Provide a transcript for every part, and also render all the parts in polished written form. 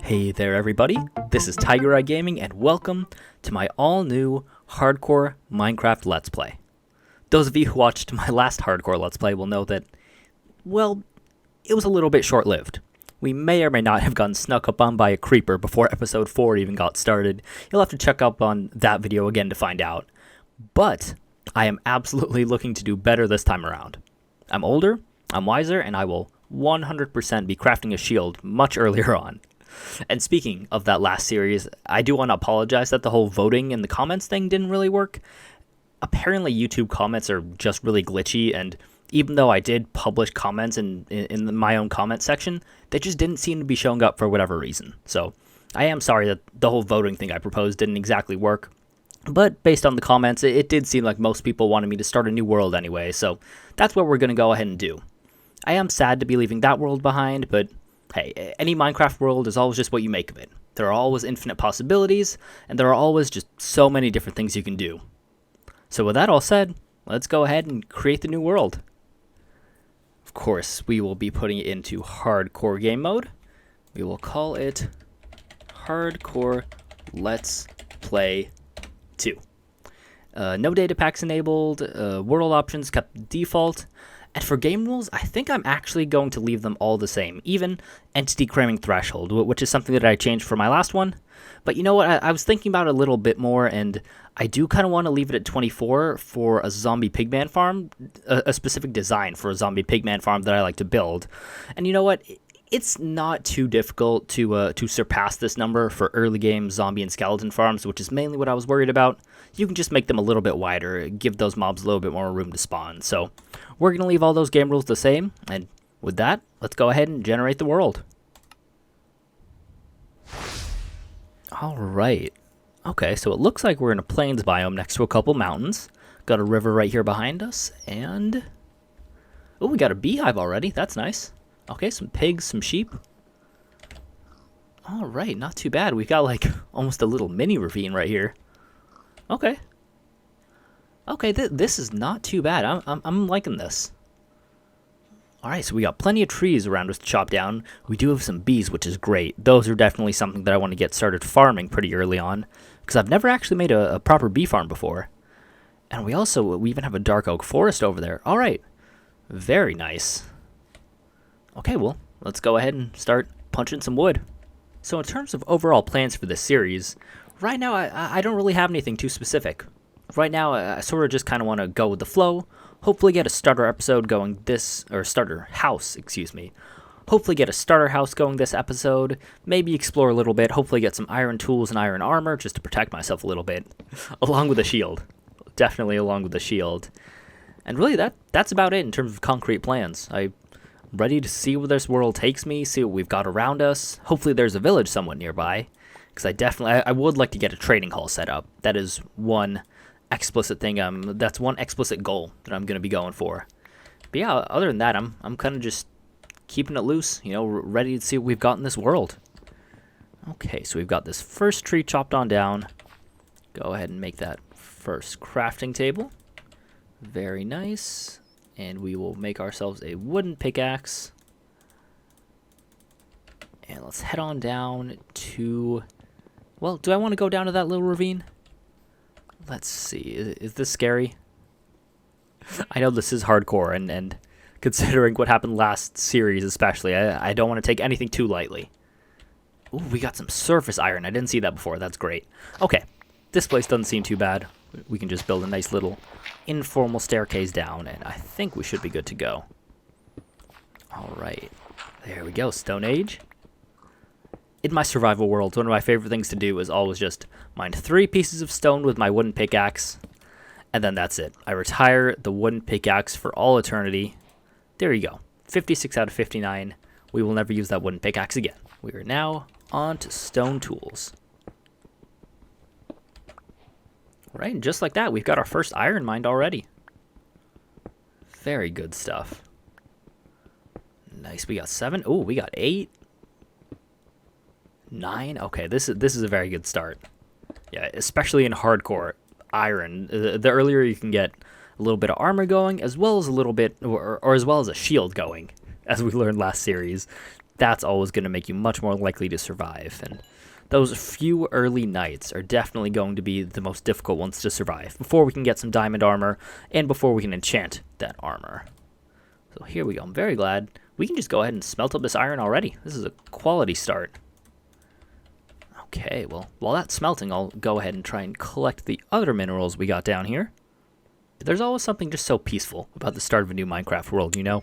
Hey there everybody, this is Tiger Eye Gaming and welcome to my all-new hardcore Minecraft Let's Play. Those of you who watched my last hardcore Let's Play will know that, well, it was a little bit short-lived. We may or may not have gotten snuck up on by a creeper before episode 4 even got started. You'll have to check up on that video again to find out. But I am absolutely looking to do better this time around. I'm older, I'm wiser, and I will 100% be crafting a shield much earlier on. And speaking of that last series, I do want to apologize that the whole voting in the comments thing didn't really work. Apparently YouTube comments are just really glitchy, and even though I did publish comments in my own comment section, they just didn't seem to be showing up for whatever reason. So I am sorry that the whole voting thing I proposed didn't exactly work. But based on the comments, it did seem like most people wanted me to start a new world anyway, so that's what we're going to go ahead and do. I am sad to be leaving that world behind, but hey, any Minecraft world is always just what you make of it. There are always infinite possibilities, and there are always just so many different things you can do. So with that all said, let's go ahead and create the new world. Of course, we will be putting it into hardcore game mode. We will call it Hardcore Let's Play 2. No data packs enabled, world options kept default, and for game rules, I think I'm actually going to leave them all the same, even entity cramming threshold, which is something that I changed for my last one. But you know what, I was thinking about it a little bit more, and I do kind of want to leave it at 24 for a zombie pigman farm, a specific design for a zombie pigman farm that I like to build. And you know what, it's not too difficult to surpass this number for early game zombie and skeleton farms, which is mainly what I was worried about. You can just make them a little bit wider, give those mobs a little bit more room to spawn. So we're going to leave all those game rules the same, and with that, let's go ahead and generate the world. Alright, okay, so it looks like we're in a plains biome next to a couple mountains. Got a river right here behind us, and oh, we got a beehive already, that's nice. Okay, some pigs, some sheep. Alright, not too bad. We've got like almost a little mini ravine right here. Okay. Okay, this is not too bad. I'm liking this. Alright, so we got plenty of trees around us to chop down. We do have some bees, which is great. Those are definitely something that I want to get started farming pretty early on, because I've never actually made a proper bee farm before. And we even have a dark oak forest over there. Alright, very nice. Okay, well, let's go ahead and start punching some wood. So in terms of overall plans for this series, right now I don't really have anything too specific. Right now I sort of just kind of want to go with the flow, hopefully get a starter episode going starter house, excuse me. Hopefully get a starter house going this episode, maybe explore a little bit, hopefully get some iron tools and iron armor just to protect myself a little bit, along with a shield. Definitely along with the shield. And really that's about it in terms of concrete plans. I'm ready to see where this world takes me, see what we've got around us. Hopefully there's a village somewhat nearby, because I would like to get a trading hall set up. That is one explicit thing, that's one explicit goal that I'm going to be going for. But yeah, other than that, I'm kind of just keeping it loose, you know, ready to see what we've got in this world. Okay, so we've got this first tree chopped on down. Go ahead and make that first crafting table. Very nice. And we will make ourselves a wooden pickaxe. And let's head on down to... Well, do I want to go down to that little ravine? Let's see. Is this scary? I know this is hardcore, and considering what happened last series especially, I don't want to take anything too lightly. Ooh, we got some surface iron. I didn't see that before. That's great. Okay, this place doesn't seem too bad. We can just build a nice little informal staircase down, and I think we should be good to go. Alright, there we go, Stone Age. In my survival worlds, one of my favorite things to do is always just mine 3 pieces of stone with my wooden pickaxe, and then that's it. I retire the wooden pickaxe for all eternity. There you go, 56 out of 59. We will never use that wooden pickaxe again. We are now on to stone tools. Right, and just like that, we've got our first iron mined already. Very good stuff. Nice, we got 7. Oh, we got 8. 9. Okay, this is a very good start. Yeah, especially in hardcore iron. The earlier you can get a little bit of armor going, as well as a little bit, or as well as a shield going, as we learned last series, that's always going to make you much more likely to survive. And those few early nights are definitely going to be the most difficult ones to survive before we can get some diamond armor and before we can enchant that armor. So here we go. I'm very glad we can just go ahead and smelt up this iron already. This is a quality start. Okay, well, while that's smelting, I'll go ahead and try and collect the other minerals we got down here. There's always something just so peaceful about the start of a new Minecraft world, you know?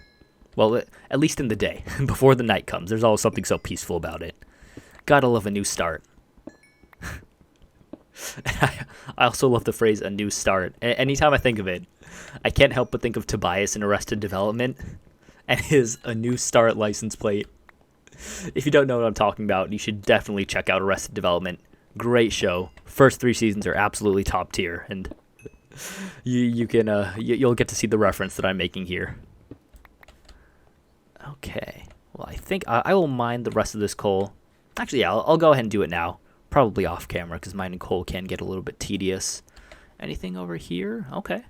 Well, at least in the day, before the night comes, there's always something so peaceful about it. Gotta love a new start. I also love the phrase, a new start. Anytime I think of it, I can't help but think of Tobias in Arrested Development and his A New Start license plate. If you don't know what I'm talking about, you should definitely check out Arrested Development. Great show. First 3 seasons are absolutely top tier, and you'll get to see the reference that I'm making here. Okay. Well, I think I will mine the rest of this coal. Actually, yeah, I'll go ahead and do it now. Probably off camera, because mining coal can get a little bit tedious. Anything over here? Okay.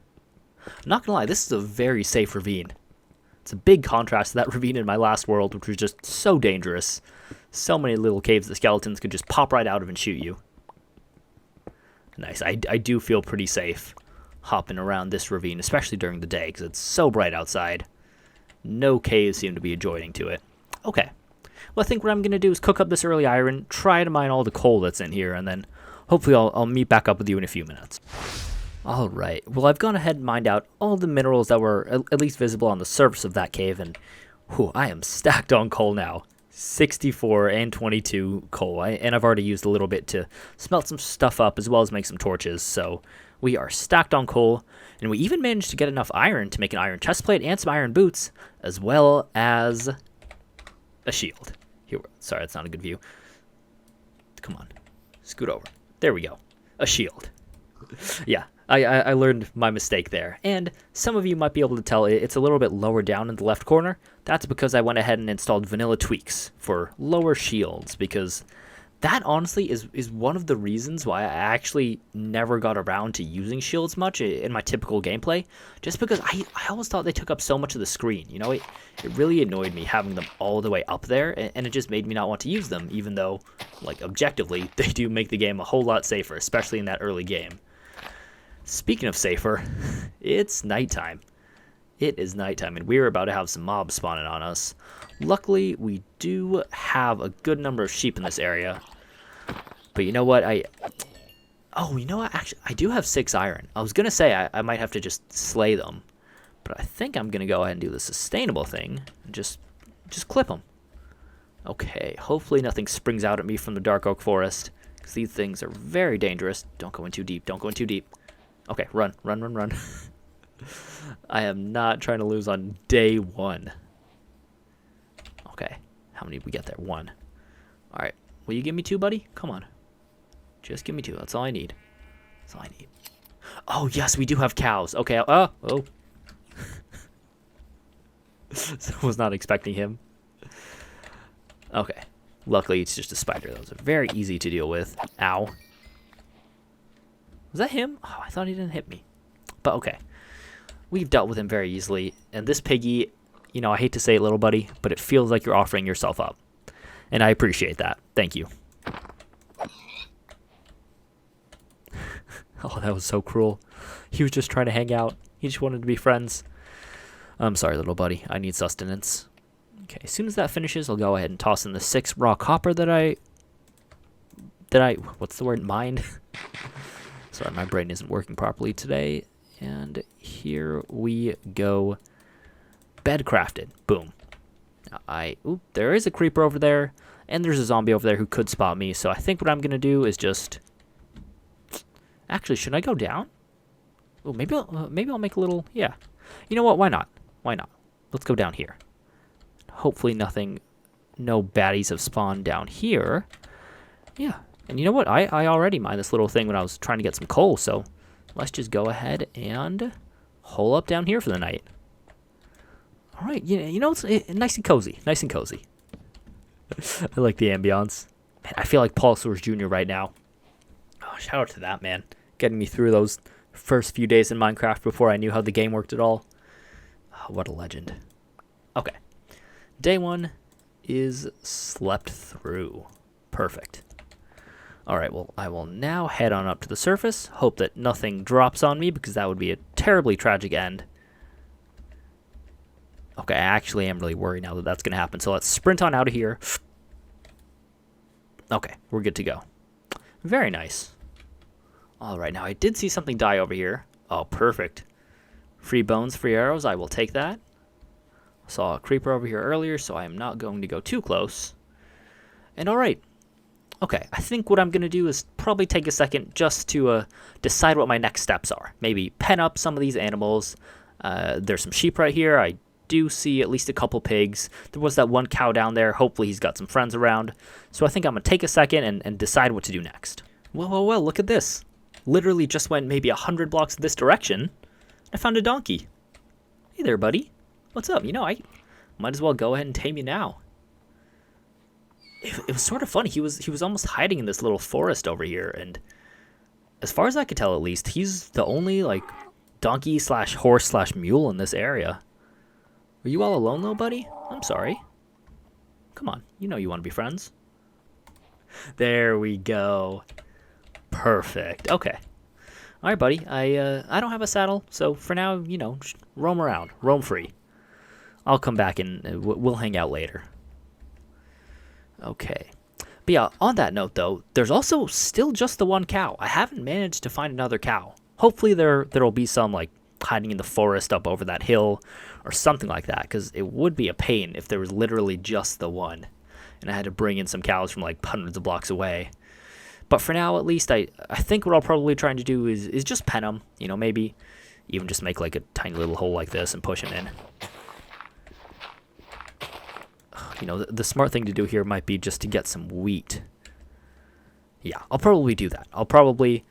I'm not gonna lie, this is a very safe ravine. It's a big contrast to that ravine in my last world, which was just so dangerous. So many little caves that skeletons could just pop right out of and shoot you. Nice. I do feel pretty safe hopping around this ravine, especially during the day, because it's so bright outside. No caves seem to be adjoining to it. Okay. Well, I think what I'm going to do is cook up this early iron, try to mine all the coal that's in here, and then hopefully I'll meet back up with you in a few minutes. All right. Well, I've gone ahead and mined out all the minerals that were at least visible on the surface of that cave, and whew, I am stacked on coal now. 64 and 22 coal, and I've already used a little bit to smelt some stuff up as well as make some torches, so we are stacked on coal, and we even managed to get enough iron to make an iron chestplate and some iron boots, as well as a shield. Here, sorry, that's not a good view. Come on, scoot over. There we go. A shield. Yeah, I learned my mistake there. And some of you might be able to tell it's a little bit lower down in the left corner. That's because I went ahead and installed vanilla tweaks for lower shields, because that honestly is one of the reasons why I actually never got around to using shields much in my typical gameplay, just because I always thought they took up so much of the screen. You know, it really annoyed me having them all the way up there, and it just made me not want to use them, even though, like, objectively, they do make the game a whole lot safer, especially in that early game. Speaking of safer, it's nighttime. It is nighttime, and we're about to have some mobs spawning on us. Luckily, we do have a good number of sheep in this area. But you know what? Oh, you know what? Actually, I do have 6 iron. I was going to say I might have to just slay them. But I think I'm going to go ahead and do the sustainable thing and just clip them. Okay, hopefully nothing springs out at me from the dark oak forest, because these things are very dangerous. Don't go in too deep. Don't go in too deep. Okay, run. I am not trying to lose on day 1. Okay, how many did we get there? 1. All right, will you give me 2, buddy? Come on. Just give me 2. That's all I need. That's all I need. Oh, yes, we do have cows. Okay, oh. Was not expecting him. Okay, luckily it's just a spider. Those are very easy to deal with. Ow. Was that him? Oh, I thought he didn't hit me. But okay. We've dealt with him very easily. And this piggy, you know, I hate to say it, little buddy, but it feels like you're offering yourself up. And I appreciate that. Thank you. Oh, that was so cruel. He was just trying to hang out. He just wanted to be friends. I'm sorry, little buddy. I need sustenance. Okay, as soon as that finishes, I'll go ahead and toss in the 6 raw copper that I what's the word? Mined. Sorry, my brain isn't working properly today. And here we go. Bed crafted. Boom. Oop, there is a creeper over there, and there's a zombie over there who could spot me. So I think what I'm gonna do is just. Actually, should I go down? Oh, maybe I'll make a little. Yeah. You know what? Why not? Why not? Let's go down here. Hopefully no baddies have spawned down here. Yeah. And you know what? I already mined this little thing when I was trying to get some coal, so let's just go ahead and hole up down here for the night. All right, you know, it's nice and cozy. Nice and cozy. I like the ambiance. Man, I feel like Paul Sewers Jr. right now. Oh, shout out to that, man. Getting me through those first few days in Minecraft before I knew how the game worked at all. Oh, what a legend. Okay. Day 1 is slept through. Perfect. Alright, well, I will now head on up to the surface. Hope that nothing drops on me, because that would be a terribly tragic end. Okay, I actually am really worried now that that's going to happen. So let's sprint on out of here. Okay, we're good to go. Very nice. Alright, now I did see something die over here. Oh, perfect. Free bones, free arrows. I will take that. Saw a creeper over here earlier, so I am not going to go too close. And alright. Okay, I think what I'm going to do is probably take a second just to decide what my next steps are. Maybe pen up some of these animals. There's some sheep right here. I do see at least a couple pigs. There was that one cow down there. Hopefully he's got some friends around. So I think I'm going to take a second and decide what to do next. Well, look at this. Literally just went maybe 100 blocks this direction. I found a donkey. Hey there, buddy. What's up? You know, I might as well go ahead and tame you now. It was sort of funny. He was almost hiding in this little forest over here, and as far as I could tell, at least, he's the only like donkey slash horse slash mule in this area. Are you all alone, though, buddy? I'm sorry. Come on, you know you want to be friends. There we go. Perfect. Okay. All right, buddy. I don't have a saddle, so for now, you know, just roam around, roam free. I'll come back and we'll hang out later. Okay. But yeah, on that note, though, there's also still just the one cow. I haven't managed to find another cow. Hopefully there'll be some, like, hiding in the forest up over that hill or something like that, because it would be a pain if there was literally just the one and I had to bring in some cows from, like, hundreds of blocks away. But for now, at least, I think what I'll probably try to do is just pen them. You know, maybe even just make, like, a tiny little hole like this and push them in. You know, the smart thing to do here might be just to get some wheat. Yeah, I'll probably do that. I'll probably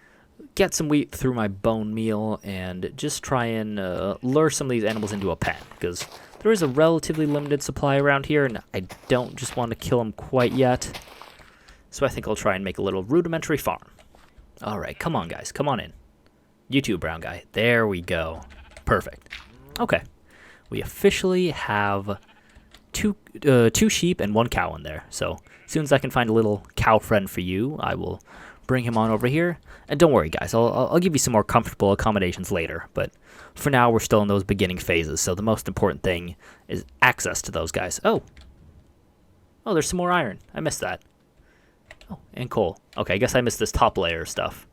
get some wheat through my bone meal and just try and lure some of these animals into a pen, because there is a relatively limited supply around here, and I don't just want to kill them quite yet. So I think I'll try and make a little rudimentary farm. All right, come on, guys. Come on in. You too, brown guy. There we go. Perfect. Okay. We officially have two sheep and one cow in there. So as soon as I can find a little cow friend for you, I will bring him on over here. And don't worry, guys. I'll give you some more comfortable accommodations later. But for now, we're still in those beginning phases. So the most important thing is access to those guys. Oh, there's some more iron. I missed that. Oh, and coal. Okay, I guess I missed this top layer of stuff.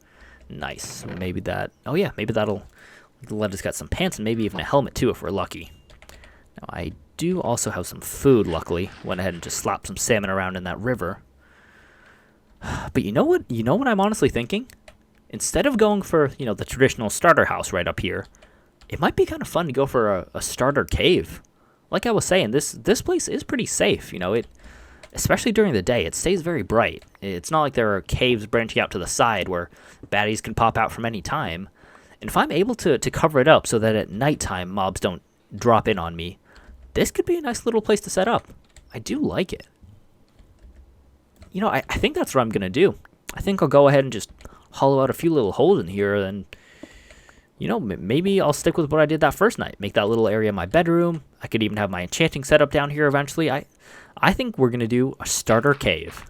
Nice. Maybe that... Oh, yeah, maybe that'll let us get some pants and maybe even a helmet, too, if we're lucky. Now, I do also have some food, luckily. Went ahead and just slapped some salmon around in that river. But you know what? You know what I'm honestly thinking? Instead of going for, you know, the traditional starter house right up here, it might be kind of fun to go for a starter cave. Like I was saying, this place is pretty safe, you know. Especially during the day, it stays very bright. It's not like there are caves branching out to the side where baddies can pop out from any time. And if I'm able to cover it up so that at nighttime mobs don't drop in on me, this could be a nice little place to set up. I do like it. You know, I think that's what I'm going to do. I think I'll go ahead and just hollow out a few little holes in here, and, you know, maybe I'll stick with what I did that first night. Make that little area my bedroom. I could even have my enchanting setup down here eventually. I think we're going to do a starter cave.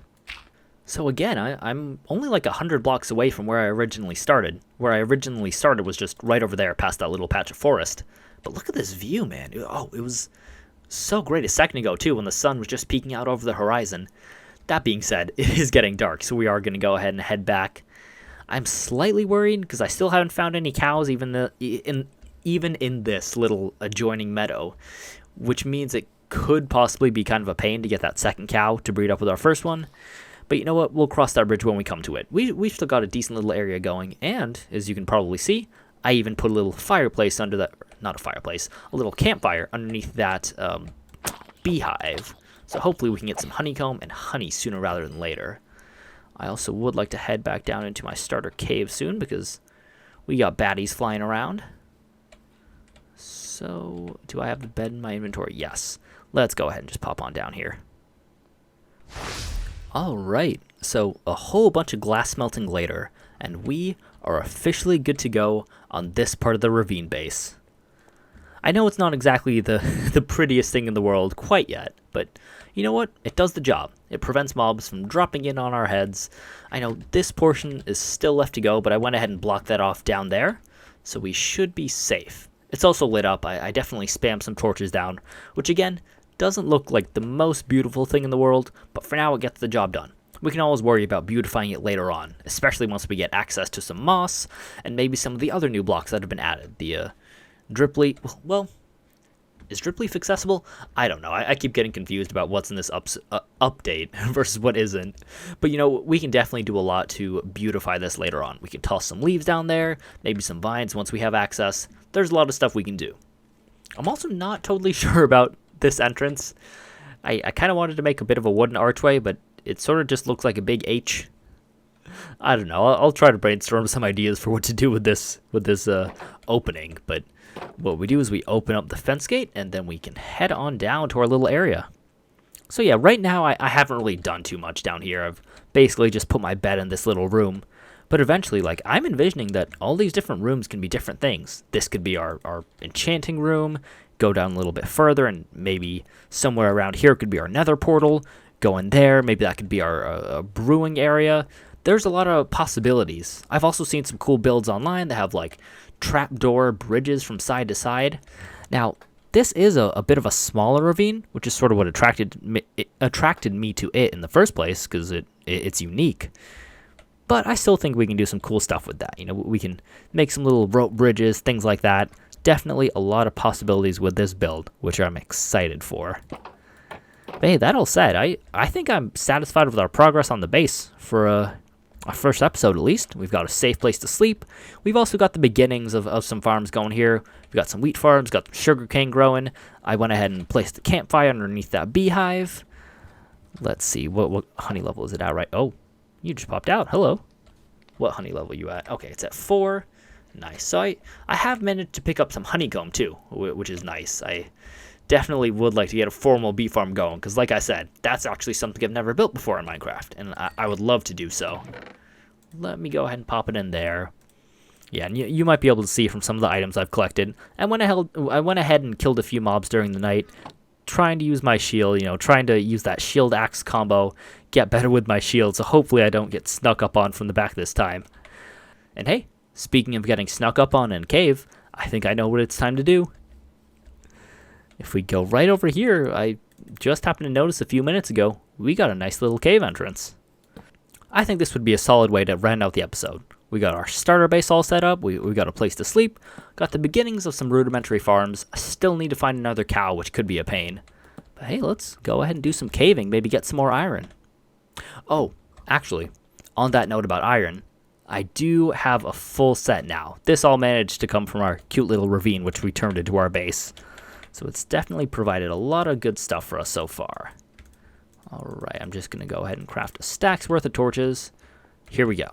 So again, I'm only like 100 blocks away from where I originally started. Where I originally started was just right over there past that little patch of forest. But look at this view, man. Oh, it was so great a second ago, too, when the sun was just peeking out over the horizon. That being said, it is getting dark, so we are going to go ahead and head back. I'm slightly worried because I still haven't found any cows even in this little adjoining meadow, which means it could possibly be kind of a pain to get that second cow to breed up with our first one. But you know what? We'll cross that bridge when we come to it. We've still got a decent little area going, and as you can probably see, I even put a little fireplace under that, not a fireplace, a little campfire underneath that beehive. So hopefully we can get some honeycomb and honey sooner rather than later. I also would like to head back down into my starter cave soon because we got baddies flying around. So, do I have the bed in my inventory? Yes. Let's go ahead and just pop on down here. Alright, so a whole bunch of glass smelting later, and we are officially good to go on this part of the ravine base. I know it's not exactly the, the prettiest thing in the world quite yet, but you know what? It does the job. It prevents mobs from dropping in on our heads. I know this portion is still left to go, but I went ahead and blocked that off down there, so we should be safe. It's also lit up. I definitely spammed some torches down, which again, doesn't look like the most beautiful thing in the world, but for now it gets the job done. We can always worry about beautifying it later on, especially once we get access to some moss, and maybe some of the other new blocks that have been added. The drip leaf, well, is drip leaf accessible? I don't know. I keep getting confused about what's in this update versus what isn't. But you know, we can definitely do a lot to beautify this later on. We can toss some leaves down there, maybe some vines once we have access. There's a lot of stuff we can do. I'm also not totally sure about this entrance. I kind of wanted to make a bit of a wooden archway, but it sort of just looks like a big H. I don't know. I'll try to brainstorm some ideas for what to do with this opening, but what we do is we open up the fence gate, and then we can head on down to our little area. So yeah, right now I haven't really done too much down here. I've basically just put my bed in this little room. But eventually, like, I'm envisioning that all these different rooms can be different things. This could be our enchanting room, go down a little bit further, and maybe somewhere around here could be our nether portal. Go in there, maybe that could be our brewing area. There's a lot of possibilities. I've also seen some cool builds online that have, like, trapdoor bridges from side to side. Now, this is a bit of a smaller ravine, which is sort of what attracted me to it in the first place, because it's unique. But I still think we can do some cool stuff with that. You know, we can make some little rope bridges, things like that. Definitely a lot of possibilities with this build, which I'm excited for. But hey, that all said, I think I'm satisfied with our progress on the base for our first episode at least. We've got a safe place to sleep. We've also got the beginnings of some farms going here. We've got some wheat farms, got some sugarcane growing. I went ahead and placed the campfire underneath that beehive. Let's see, what honey level is it at, right? Oh, you just popped out. Hello. What honey level are you at? Okay, it's at 4. Nice. So I have managed to pick up some honeycomb too, which is nice. I definitely would like to get a formal bee farm going, because like I said, that's actually something I've never built before in Minecraft, and I would love to do so. Let me go ahead and pop it in there. Yeah, and you might be able to see from some of the items I've collected. I went ahead and killed a few mobs during the night, trying to use my shield, you know, trying to use that shield axe combo, get better with my shield, so hopefully I don't get snuck up on from the back this time. And hey, speaking of getting snuck up on in a cave, I think I know what it's time to do. If we go right over here, I just happened to notice a few minutes ago, we got a nice little cave entrance. I think this would be a solid way to round out the episode. We got our starter base all set up, we got a place to sleep, got the beginnings of some rudimentary farms. I still need to find another cow, which could be a pain. But hey, let's go ahead and do some caving, maybe get some more iron. Oh, actually, on that note about iron, I do have a full set now. This all managed to come from our cute little ravine, which we turned into our base. So it's definitely provided a lot of good stuff for us so far. Alright, I'm just going to go ahead and craft a stack's worth of torches. Here we go.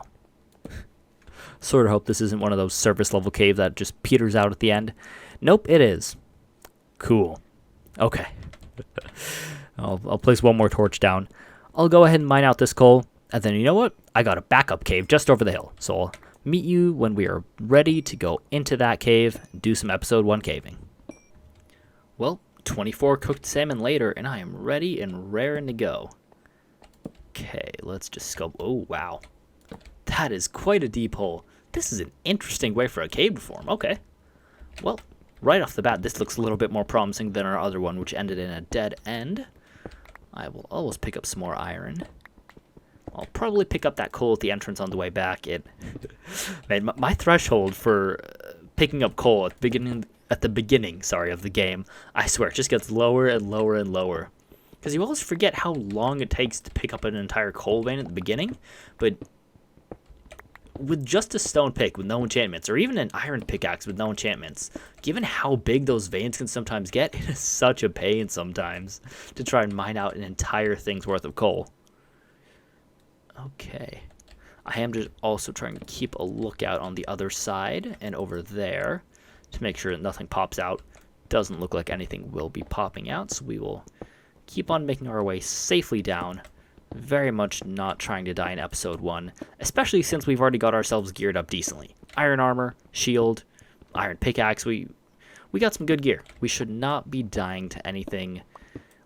Sort of hope this isn't one of those surface level caves that just peters out at the end. Nope, it is. Cool. Okay. I'll place one more torch down. I'll go ahead and mine out this coal. And then you know what? I got a backup cave just over the hill. So I'll meet you when we are ready to go into that cave and do some episode 1 caving. Well, 24 cooked salmon later, and I am ready and raring to go. Okay, let's just scope. Oh, wow. That is quite a deep hole. This is an interesting way for a cave to form. Okay. Well, right off the bat, this looks a little bit more promising than our other one, which ended in a dead end. I will always pick up some more iron. I'll probably pick up that coal at the entrance on the way back. Man, my threshold for picking up coal at the beginning of the game, I swear, it just gets lower and lower and lower. Because you always forget how long it takes to pick up an entire coal vein at the beginning, but with just a stone pick with no enchantments, or even an iron pickaxe with no enchantments, given how big those veins can sometimes get, it is such a pain sometimes to try and mine out an entire thing's worth of coal. Okay. I am just also trying to keep a lookout on the other side and over there to make sure that nothing pops out. Doesn't look like anything will be popping out, so we will keep on making our way safely down. Very much not trying to die in episode 1, especially since we've already got ourselves geared up decently. Iron armor, shield, iron pickaxe. We we got some good gear. We should not be dying to anything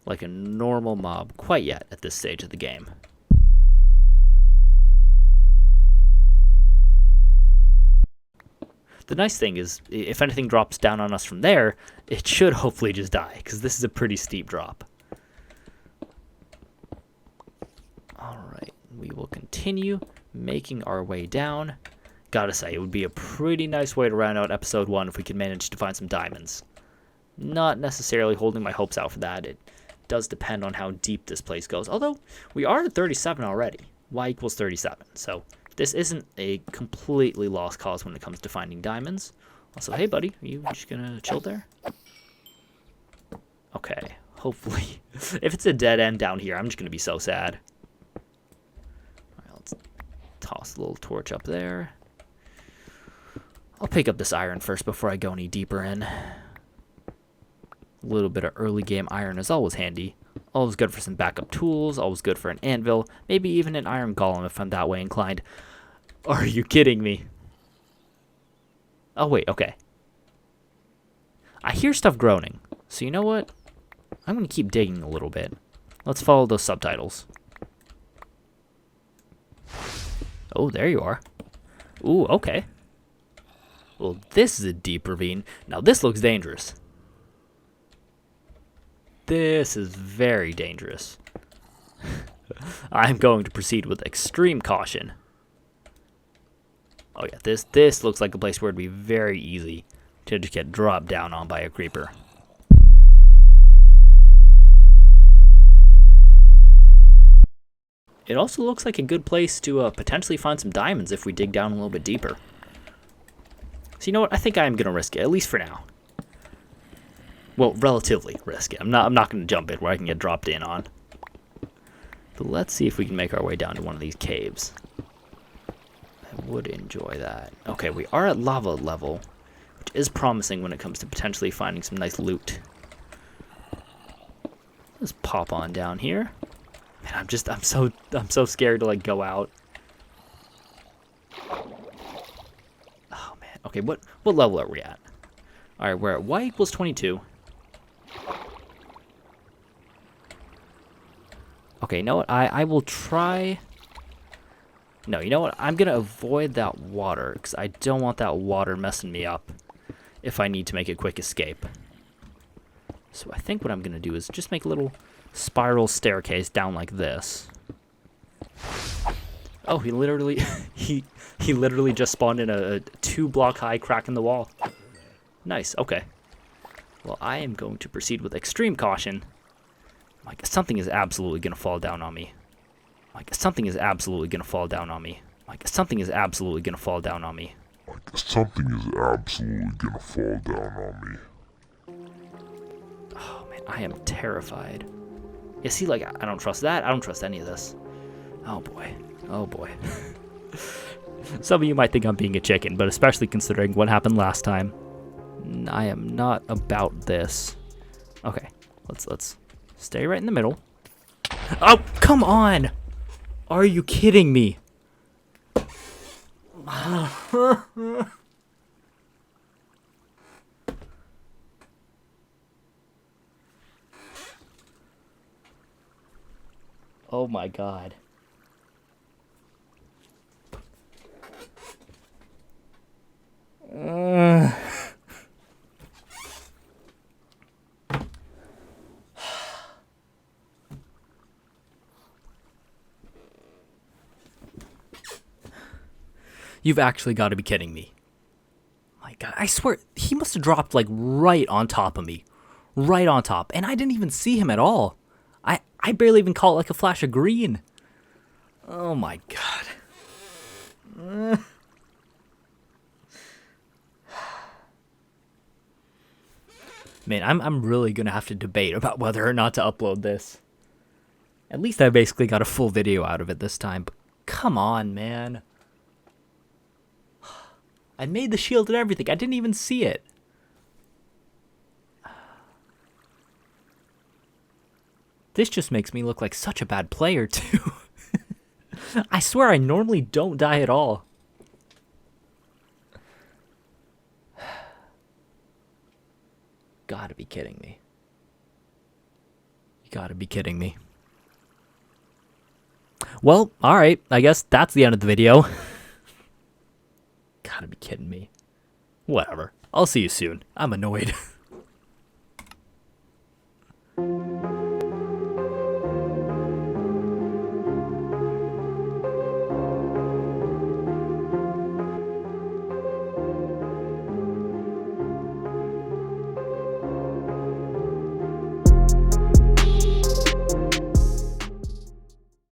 like a normal mob quite yet at this stage of the game. The nice thing is, if anything drops down on us from there, it should hopefully just die, because this is a pretty steep drop. Alright, we will continue making our way down. Gotta say, it would be a pretty nice way to round out episode 1 if we could manage to find some diamonds. Not necessarily holding my hopes out for that. It does depend on how deep this place goes. Although, we are at 37 already. Y equals 37, so this isn't a completely lost cause when it comes to finding diamonds. Also, hey buddy, are you just gonna chill there? Okay, hopefully. If it's a dead end down here, I'm just gonna be so sad. Alright, let's toss a little torch up there. I'll pick up this iron first before I go any deeper in. A little bit of early game iron is always handy. Always good for some backup tools, always good for an anvil, maybe even an iron golem if I'm that way inclined. Are you kidding me? Oh wait, okay. I hear stuff groaning, so you know what? I'm going to keep digging a little bit. Let's follow those subtitles. Oh, there you are. Ooh, okay. Well, this is a deep ravine. Now this looks dangerous. This is very dangerous. I'm going to proceed with extreme caution. Oh yeah, this looks like a place where it'd be very easy to just get dropped down on by a creeper. It also looks like a good place to potentially find some diamonds if we dig down a little bit deeper. So you know what? I think I'm going to risk it, at least for now. Well, relatively risk it. I'm not going to jump in where I can get dropped in on. But let's see if we can make our way down to one of these caves. I would enjoy that. Okay, we are at lava level, which is promising when it comes to potentially finding some nice loot. Let's pop on down here. Man, I'm so scared to like go out. Oh man. Okay, what level are we at? All right, we're at Y equals 22. Okay, you know what? I will try... No, you know what? I'm going to avoid that water, because I don't want that water messing me up if I need to make a quick escape. So I think what I'm going to do is just make a little spiral staircase down like this. Oh, he literally... he literally just spawned in a 2-block high crack in the wall. Nice, okay. Well, I am going to proceed with extreme caution. Like, something is absolutely going to fall down on me. Like, something is absolutely going to fall down on me. Like, something is absolutely going to fall down on me. Like, something is absolutely going to fall down on me. Oh, man, I am terrified. Yeah, see, like, I don't trust that. I don't trust any of this. Oh, boy. Oh, boy. Some of you might think I'm being a chicken, but especially considering what happened last time. I am not about this. Okay, let's stay right in the middle. Oh, come on! Are you kidding me? Oh my god. You've actually got to be kidding me. My god, I swear, he must have dropped like right on top of me. Right on top. And I didn't even see him at all. I barely even caught like a flash of green. Oh my god. Man, I'm really going to have to debate about whether or not to upload this. At least I basically got a full video out of it this time. But come on, man. I made the shield and everything. I didn't even see it. This just makes me look like such a bad player, too. I swear I normally don't die at all. kidding me. You gotta be kidding me. Well, alright. I guess that's the end of the video. Gotta be kidding me. Whatever. I'll see you soon. I'm annoyed.